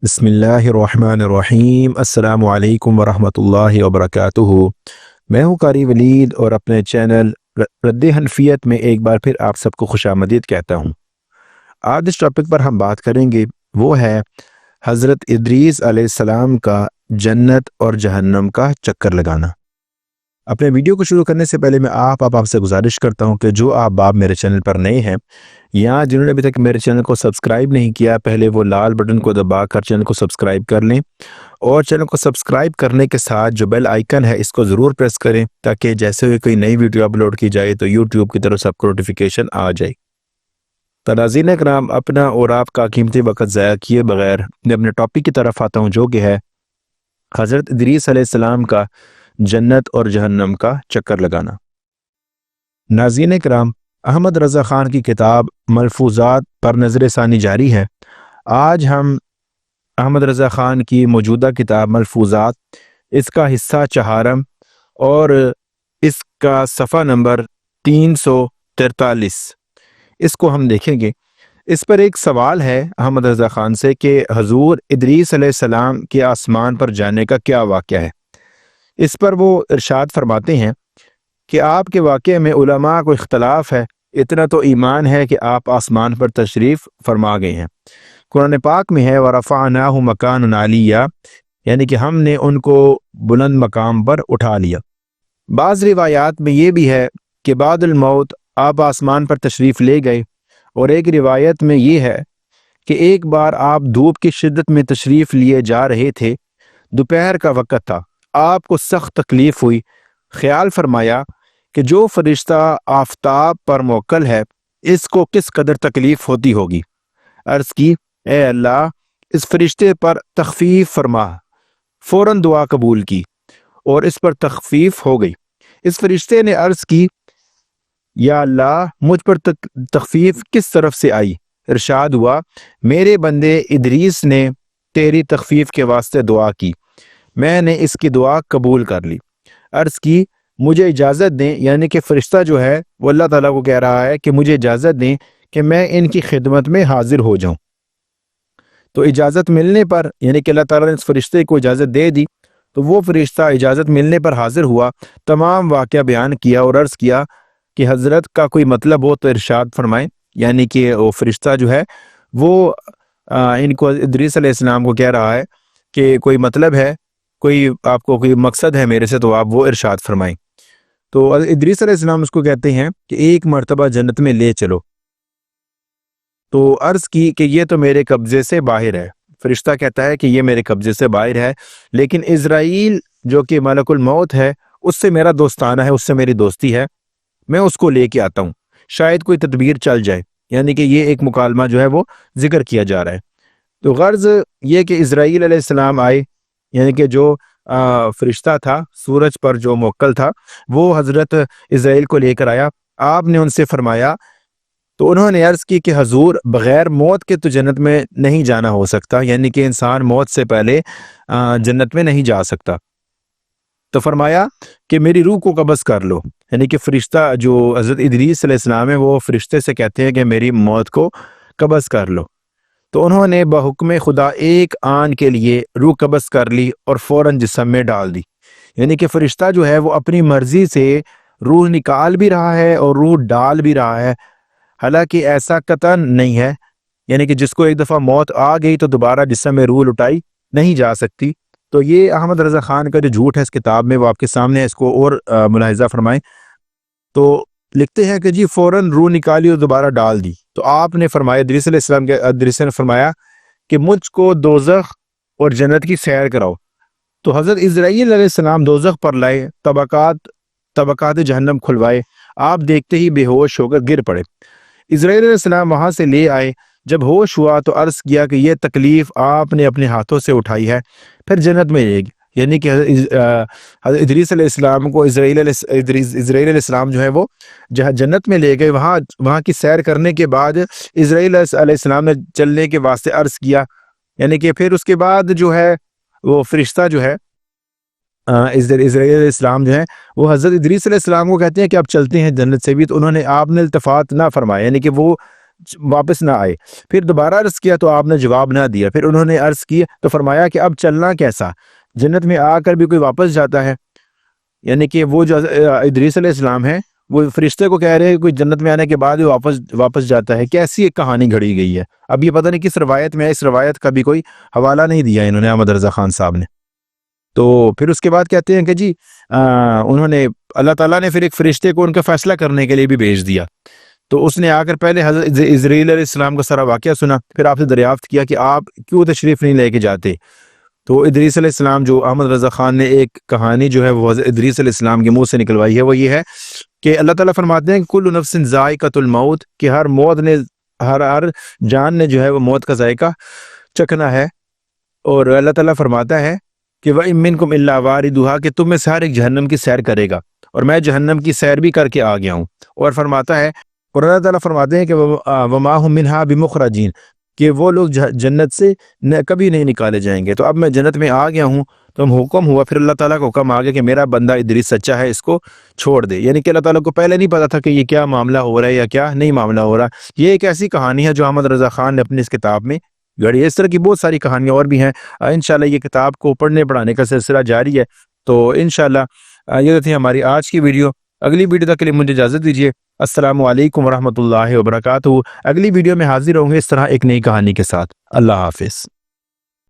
بسم اللہ الرحمن الرحیم۔ السلام علیکم ورحمۃ اللہ وبرکاتہ۔ میں ہوں قاری ولید اور اپنے چینل رد حنفیت میں ایک بار پھر آپ سب کو خوش آمدید کہتا ہوں۔ آج جس ٹاپک پر ہم بات کریں گے وہ ہے حضرت ادریس علیہ السلام کا جنت اور جہنم کا چکر لگانا۔ اپنے ویڈیو کو شروع کرنے سے پہلے میں آپ سے گزارش کرتا ہوں کہ جو آپ میرے چینل پر نئے ہیں یا جنہوں نے ابھی تک میرے چینل کو سبسکرائب نہیں کیا، پہلے وہ لال بٹن کو دبا کر چینل کو سبسکرائب کر لیں، اور چینل کو سبسکرائب کرنے کے ساتھ جو بیل آئیکن ہے اس کو ضرور پریس کریں تاکہ جیسے ہوئے کوئی نئی ویڈیو اپلوڈ کی جائے تو یوٹیوب کی طرف سے آپ کو نوٹیفیکیشن آ جائے۔ تو ناظرین اکرام، اپنا اور آپ کا قیمتی وقت ضائع کیے بغیر میں اپنے ٹاپک کی طرف آتا ہوں، جو کہ ہے حضرت ادریس علیہ السلام کا جنت اور جہنم کا چکر لگانا۔ ناظرین اکرام، احمد رضا خان کی کتاب ملفوظات پر نظر ثانی جاری ہے۔ آج ہم احمد رضا خان کی موجودہ کتاب ملفوظات، اس کا حصہ چہارم اور اس کا صفحہ نمبر 343 اس کو ہم دیکھیں گے۔ اس پر ایک سوال ہے احمد رضا خان سے کہ حضور ادریس علیہ السلام کے آسمان پر جانے کا کیا واقعہ ہے۔ اس پر وہ ارشاد فرماتے ہیں کہ آپ کے واقعے میں علماء کو اختلاف ہے، اتنا تو ایمان ہے کہ آپ آسمان پر تشریف فرما گئے ہیں۔ قرآن پاک میں ہے وَرَفَعْنَاهُ مَكَانًا عَلِيًّا، یعنی کہ ہم نے ان کو بلند مقام پر اٹھا لیا۔ بعض روایات میں یہ بھی ہے کہ بعد الموت آپ آسمان پر تشریف لے گئے، اور ایک روایت میں یہ ہے کہ ایک بار آپ دھوپ کی شدت میں تشریف لیے جا رہے تھے، دوپہر کا وقت تھا، آپ کو سخت تکلیف ہوئی، خیال فرمایا کہ جو فرشتہ آفتاب پر موکل ہے اس کو کس قدر تکلیف ہوتی ہوگی۔ عرض کی اے اللہ، اس فرشتے پر تخفیف فرما۔ فوراً دعا قبول کی اور اس پر تخفیف ہو گئی۔ اس فرشتے نے عرض کی یا اللہ، مجھ پر تخفیف کس طرف سے آئی؟ ارشاد ہوا میرے بندے ادریس نے تیری تخفیف کے واسطے دعا کی، میں نے اس کی دعا قبول کر لی۔ عرض کی مجھے اجازت دیں، یعنی کہ فرشتہ جو ہے وہ اللہ تعالیٰ کو کہہ رہا ہے کہ مجھے اجازت دیں کہ میں ان کی خدمت میں حاضر ہو جاؤں۔ تو اجازت ملنے پر، یعنی کہ اللہ تعالیٰ نے اس فرشتے کو اجازت دے دی، تو وہ فرشتہ اجازت ملنے پر حاضر ہوا، تمام واقعہ بیان کیا اور عرض کیا کہ حضرت کا کوئی مطلب ہو تو ارشاد فرمائیں۔ یعنی کہ وہ فرشتہ جو ہے وہ ان کو ادریس علیہ السلام کو کہہ رہا ہے کہ کوئی مطلب ہے، کوئی آپ کو کوئی مقصد ہے میرے سے تو آپ وہ ارشاد فرمائیں۔ تو ادریس علیہ السلام اس کو کہتے ہیں کہ ایک مرتبہ جنت میں لے چلو۔ تو عرض کی کہ یہ تو میرے قبضے سے باہر ہے۔ فرشتہ کہتا ہے کہ یہ میرے قبضے سے باہر ہے، لیکن اسرائیل جو کہ ملک الموت ہے اس سے میرا دوستانہ ہے، اس سے میری دوستی ہے، میں اس کو لے کے آتا ہوں، شاید کوئی تدبیر چل جائے۔ یعنی کہ یہ ایک مکالمہ جو ہے وہ ذکر کیا جا رہا ہے۔ تو غرض یہ کہ اسرائیل علیہ السلام آئے، یعنی کہ جو فرشتہ تھا سورج پر جو موکل تھا وہ حضرت اسرائیل کو لے کر آیا۔ آپ نے ان سے فرمایا، تو انہوں نے عرض کی کہ حضور بغیر موت کے تو جنت میں نہیں جانا ہو سکتا، یعنی کہ انسان موت سے پہلے جنت میں نہیں جا سکتا۔ تو فرمایا کہ میری روح کو قبض کر لو، یعنی کہ فرشتہ جو حضرت ادریس علیہ السلام ہے وہ فرشتے سے کہتے ہیں کہ میری موت کو قبض کر لو۔ تو انہوں نے بحکم خدا ایک آن کے لیے روح قبض کر لی اور فوراً جسم میں ڈال دی۔ یعنی کہ فرشتہ جو ہے وہ اپنی مرضی سے روح نکال بھی رہا ہے اور روح ڈال بھی رہا ہے، حالانکہ ایسا قطعاً نہیں ہے، یعنی کہ جس کو ایک دفعہ موت آ گئی تو دوبارہ جسم میں روح لٹائی نہیں جا سکتی۔ تو یہ احمد رضا خان کا جو جھوٹ ہے اس کتاب میں وہ آپ کے سامنے ہے، اس کو اور ملاحظہ فرمائیں۔ تو لکھتے ہیں کہ جی فوراً روح نکالی اور دوبارہ ڈال دی۔ تو آپ نے فرمایا، ادریس علیہ السلام کے ادریس نے فرمایا کہ مجھ کو دوزخ اور جنت کی سیر کراؤ۔ تو حضرت اسرائیل علیہ السلام دوزخ پر لائے، طبقات جہنم کھلوائے، آپ دیکھتے ہی بے ہوش ہو کر گر پڑے۔ اسرائیل علیہ السلام وہاں سے لے آئے، جب ہوش ہوا تو عرض کیا کہ یہ تکلیف آپ نے اپنے ہاتھوں سے اٹھائی ہے، پھر جنت میں لے گی۔ یعنی کہ حضرت ادریس علیہ السلام کو اسرائیل علیہ السلام جو ہے وہ جہاں جنت میں لے گئے، وہاں کی سیر کرنے کے بعد اسرائیل علیہ السلام نے چلنے کے واسطے عرض کیا، یعنی کہ پھر اس کے بعد جو ہے وہ فرشتہ جو ہے اسرائیل علیہ السلام جو ہے وہ حضرت ادریس علیہ السلام کو کہتے ہیں کہ آپ چلتے ہیں جنت سے بھی، تو آپ نے التفات نہ فرمایا، یعنی کہ وہ واپس نہ آئے۔ پھر دوبارہ عرض کیا تو آپ نے جواب نہ دیا۔ پھر انہوں نے عرض کی تو فرمایا کہ اب چلنا کیسا، جنت میں آ کر بھی کوئی واپس جاتا ہے؟ یعنی کہ وہ جو ادریس علیہ السلام ہے وہ فرشتے کو کہہ رہے ہیں کوئی جنت میں آنے کے بعد واپس جاتا ہے، کیسی ایک کہانی گھڑی گئی ہے۔ اب یہ پتہ نہیں کس روایت میں ہے، اس روایت کا بھی کوئی حوالہ نہیں دیا انہوں نے، احمد رضا خان صاحب نے۔ تو پھر اس کے بعد کہتے ہیں کہ جی انہوں نے اللہ تعالیٰ نے پھر ایک فرشتے کو ان کا فیصلہ کرنے کے لیے بھی بھیج دیا۔ تو اس نے آ کر پہلے حضرت عزرائیل علیہ السلام کا سارا واقعہ سنا، پھر آپ سے دریافت کیا کہ آپ کیوں تشریف نہیں لے کے جاتے؟ تو ادریس علیہ السلام، جو احمد رضا خان نے ایک کہانی جو ہے وہ ادریس علیہ السلام کے منہ سے نکلوائی ہے، وہ یہ ہے کہ اللہ تعالیٰ فرماتے ہیں کہ کل نفس ذائقۃ الموت، کہ ہر جان نے جو ہے وہ موت کا ذائقہ چکھنا ہے۔ اور اللہ تعالیٰ فرماتا ہے کہ وَإِن مِّنكُمْ إِلَّا وَارِدُهَا، کہ تم میں سے ہر ایک جہنم کی سیر کرے گا، اور میں جہنم کی سیر بھی کر کے آ گیا ہوں۔ اور فرماتا ہے، اور اللہ تعالیٰ فرماتے ہیں کہ وَمَا هُم مِّنْهَا بِمُخْرَجِينَ، کہ وہ لوگ جنت سے کبھی نہیں نکالے جائیں گے۔ تو اب میں جنت میں آ گیا ہوں، تو حکم ہوا، پھر اللہ تعالیٰ کا حکم آ گیا کہ میرا بندہ ادریس سچا ہے، اس کو چھوڑ دے۔ یعنی کہ اللہ تعالیٰ کو پہلے نہیں پتا تھا کہ یہ کیا معاملہ ہو رہا ہے یا کیا نہیں معاملہ ہو رہا۔ یہ ایک ایسی کہانی ہے جو احمد رضا خان نے اپنی اس کتاب میں گھڑی ہے۔ اس طرح کی بہت ساری کہانیاں اور بھی ہیں۔ انشاءاللہ یہ کتاب کو پڑھنے پڑھانے کا سلسلہ جاری ہے۔ تو انشاءاللہ یہ تھی ہماری آج کی ویڈیو۔ اگلی ویڈیو تک کے لیے مجھے اجازت دیجیے۔ السلام علیکم ورحمۃ اللہ وبرکاتہ۔ اگلی ویڈیو میں حاضر ہوں گے اس طرح ایک نئی کہانی کے ساتھ۔ اللہ حافظ۔